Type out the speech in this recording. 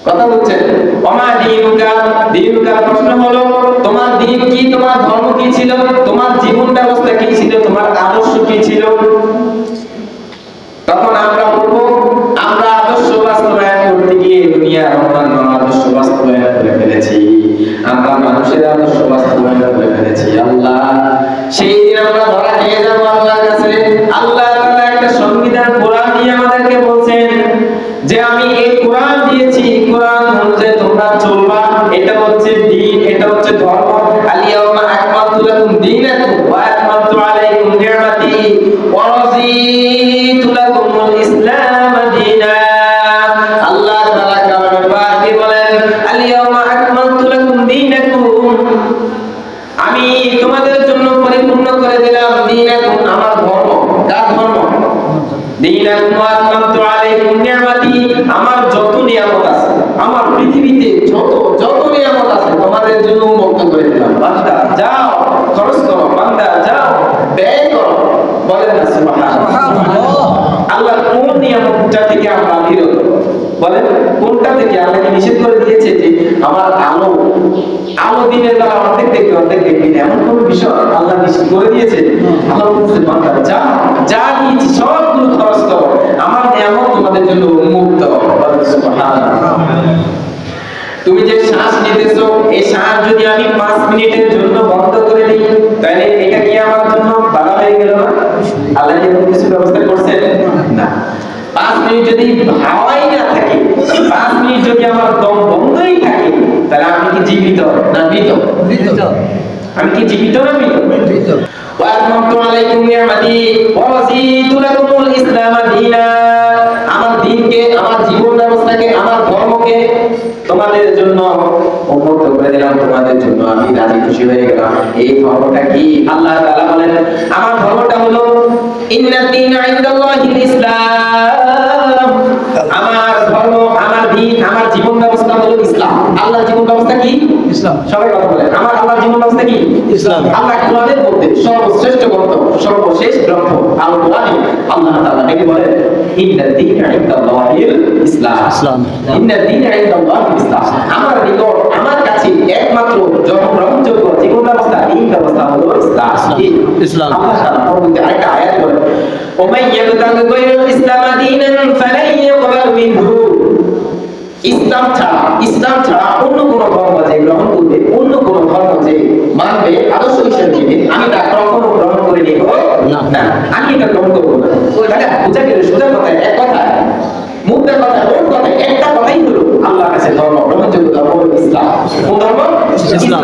কথা বলছেন। ওমা দীনুকা, দীনুকার প্রশ্ন হলো তোমার দিন কি, তোমার ধর্ম কি ছিল, তোমার জীবন ব্যবস্থা কি ছিল, তোমার আদর্শ কি ছিল। তখন আমরা বলবো আমরা আদর্শ বাস্তবায়ন করতে গিয়ে দুনিয়ার অন্যান্য আদর্শ বাস্তবায়ন করে ফেলেছি, আমরা মানুষের আদর্শ বাস্তবায়ন করে ফেলেছি। আল্লাহ সেই দিন আমরা ধরা খেয়ে যাবো আল্লাহর কাছে। আল্লাহ তাআলা একটা সংবিধান কোরআন দিয়ে আমাদেরকে বলছেন যে আমি এই কোরআন দিয়েছি, কোরআন অনুযায়ী তোমরা চলবা, এটা হচ্ছে দ্বীন, এটা হচ্ছে ধর্ম। আল-ইয়াওমা আকমালতু লাকুম দীনাকুম ওয়া আকমালতু আলাইকুম নি'মাতি ওয়া রাযীতু লাকুমুল ইসলাম দীনা। আল্লাহ তাআলা কালামে পাকে বলেন আল-ইয়াওমা আকমালতু লাকুম দীনাকুম, আমি তোমাদের জন্য পরিপূর্ণ করে দিলাম দীনাকুম, আমার ধর্ম। কার ধর্ম? দীনাকুম ওয়া আকমালতু আলাইকুম নি'মাতি, আমার যত নিয়ামত আছে, আমার পৃথিবীতে যত নিয়ামত আছে তোমাদের জন্য উন্মুক্ত করে দিলাম। বান্দা যাও খরচ করো, বান্দা যাও ব্যয় করো। বলেন না সুবহানাল্লাহ। আল্লাহ কোন নিয়ামতটা থেকে আমরা বিরত? বলেন কোনটা থেকে? আল্লাহ কি নিষেধ করে দিয়েছে যে আমার আলো দিনের বেলা অর্ধেক দেখবে অর্ধেক দেখবে না, এমন কোন বিষয় আল্লাহ নিষেধ করে দিয়েছে? আল্লাহ বলছে বান্দা যা দিয়েছি সবগুলো খরচ করো, আমার নিয়ামত তোমাদের জন্য উন্মুক্ত। বলেন সুবহানাল্লাহ। তুমি যে শ্বাস নিতেছো, এই শ্বাস যদি আমি 5 মিনিটের জন্য বন্ধ করে দিই, তাহলে এটা কি আমার জন্য বাধা হয়ে গেল না? আল্লাহ কি কোনো কিছু ব্যবস্থা করছেন? না। 5 মিনিট যদি হাওয়াই না থাকে, 5 মিনিট যদি আমার দম বন্ধই থাকে, তাহলে আমি কি জীবিত না মৃত? মৃত। আমি কি জীবিত না মৃত? মৃত। ওয়া আকমালতু আলাইকুম নি'মাতি ওয়া রাযীতু লাকুমুল ইসলাম দীনা, আমার দ্বীনকে, আমার জীবন ব্যবস্থাকে, আমার ধর্মকে তোমাদের জন্য উন্মুক্ত করে দিলাম, তোমাদের জন্য আমি রাজি খুশি হয়ে গেলাম। এই ধর্মটা কি? আল্লাহ তাআলা বলেন আমার ধর্মটা হলো ইন্নাদ দীনা ইনদাল্লাহিল ইসলাম, আমার ধর্ম, আমার দ্বীন, আমার জীবন ব্যবস্থা হলো ইসলাম। আল্লাহর জীবন ব্যবস্থা কি? ইসলাম। সবাই কথা বলেন আমার আল্লাহর জীবন ব্যবস্থা কি? ইসলাম। আল্লাহ কোরআনের মধ্যে সর্বশ্রেষ্ঠ গ্রন্থ, সর্বশেষ গ্রন্থ আল কোরআনে আল্লাহ তাআলা এটি বলেন ইন্নাদ দীনা ইনদাল্লাহিল ইসলাম। ইন্নাদ দীনা ইনদাল্লাহিল ইসলাম, আমার নিকট, আমার কাছে একমাত্র গ্রহণযোগ্য জীবন ব্যবস্থা, এই ব্যবস্থা হলো ইসলাম। ইসলাম। আল্লাহ তাআলা পরবর্তী আরেকটা আয়াত বলেন ওমাই ইয়াবতাগি গায়রাল ইসলাম দীনান ফালান ইউকবাল মিনহু, ইসলাম ছাড়া অন্য কোন ধর্ম যে গ্রহণ করবে, অন্য কোন ধর্ম যে মানবে, আদর্শ হিসেবে নেবে, আমি তা কখনো গ্রহণ করে নিব না, আমি এটা গ্রহণ করব না। তাহলে বুঝা গেল সোজা কথা, এক কথা, মুদ্রা কথা, ওর কথা, একটা কথাই হলো আল্লাহর কাছে ধর্ম গ্রহণযোগ্য ধর্ম হলো ইসলাম। কোন ধর্ম? ইসলাম।